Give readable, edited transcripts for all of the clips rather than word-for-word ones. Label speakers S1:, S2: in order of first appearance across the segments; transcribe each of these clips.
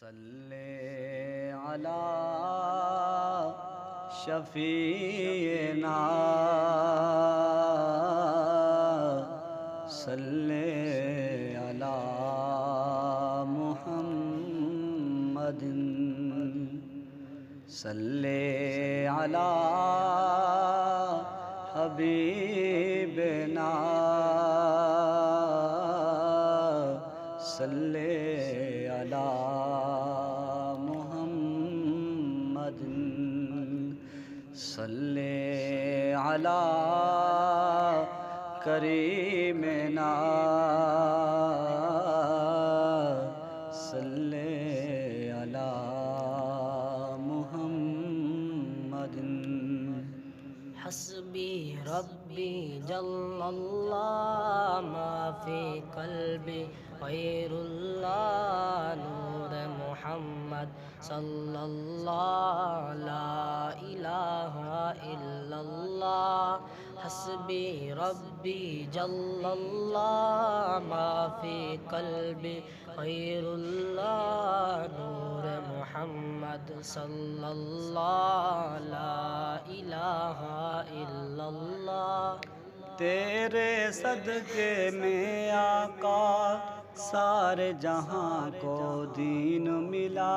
S1: صلی علی شفیعنا صلی علی محمد صلی علی حبیبنا صلی علی محمد صلی علی کریمنا صلی علی محمد
S2: حسبی ربی جل اللہ ما فی قلبی غیر اللہ نور محمد صلی اللہ لا الہ الا اللہ حسبی ربی جل اللہ ما فی قلبی غیر اللہ نور محمد صلی اللہ لا الہ الا اللہ
S1: تیرے صدقے میں آقا سارے جہاں کو دین ملا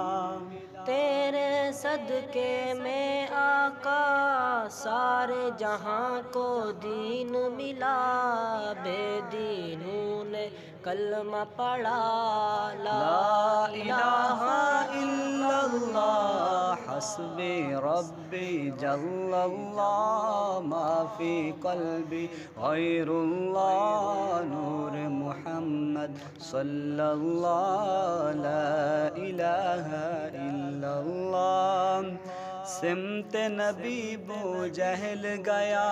S2: تیرے صدقے میں آقا سارے جہاں کو دین ملا بے دینوں نے کلمہ پڑھا
S1: لا الہ الا اللہ حسبی ربی جل اللہ ما فی قلبی غیر اللہ نور محمد صلی اللہ لا الہ الا اللہ سمت نبی بو جہل گیا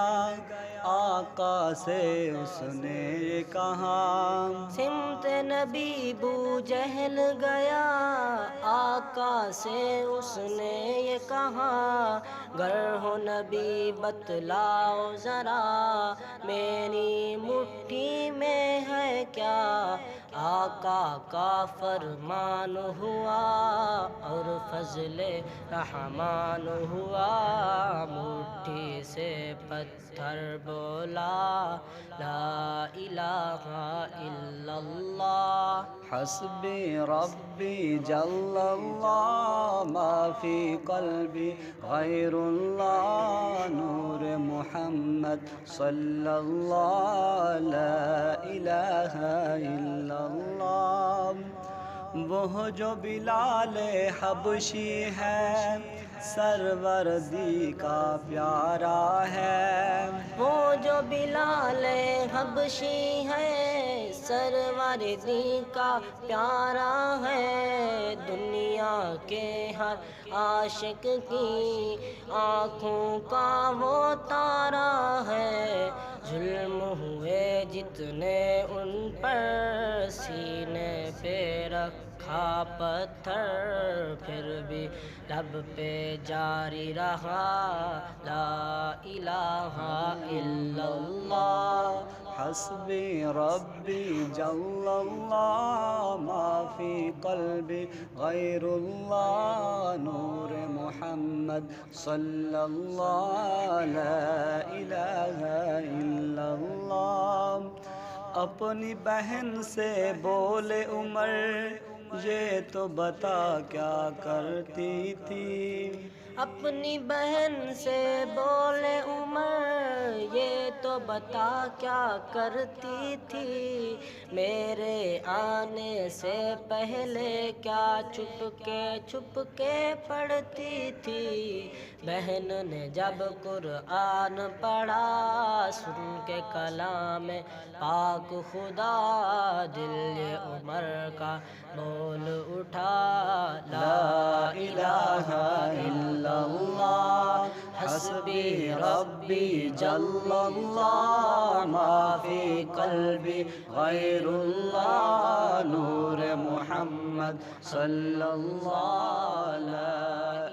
S1: آقا سے اس نے کہا
S2: سمت نبی بو جہل گیا آقا سے اس نے یہ کہا گر ہو نبی بتلاؤ ذرا میری مٹھی میں ہے کیا آقا کا فرمان ہوا اور فضل رحمان ہوا مٹھی سے پتھر بولا لا الہ الا اللہ
S1: حسبی ربی جل اللہ ما فی قلبی غیر اللہ نور محمد صلی اللہ لا الہ الا اللہ وہ جو بلال حبشی ہے سروردی کا پیارا ہے
S2: وہ جو بلال حبشی ہے سروردی کا پیارا ہے دنیا کے ہر عاشق کی آنکھوں کا وہ تارا ہے ظلم ہوئے جتنے ان پر سینے پہ رکھا پتھر پھر بھی لب پہ جاری رہا لا الہ الا اللہ
S1: حسبی ربی جل اللہ ما فی قلبی غیر اللہ نور محمد صلی اللہ لا الہ الا اللہ اپنی بہن سے بولے عمر یہ تو بتا کیا کرتی تھی
S2: اپنی بہن سے بولے عمر یہ تو بتا کیا کرتی تھی میرے آنے سے پہلے کیا چھپ کے پڑھتی تھی بہن نے جب قرآن پڑھا سن کے کلام پاک خدا دل یہ عمر کا بول اٹھا
S1: لا الہ الا اللہ حسبی ربی جل اللہ ما فی قلبی غیر اللہ نور محمد صلی اللہ لا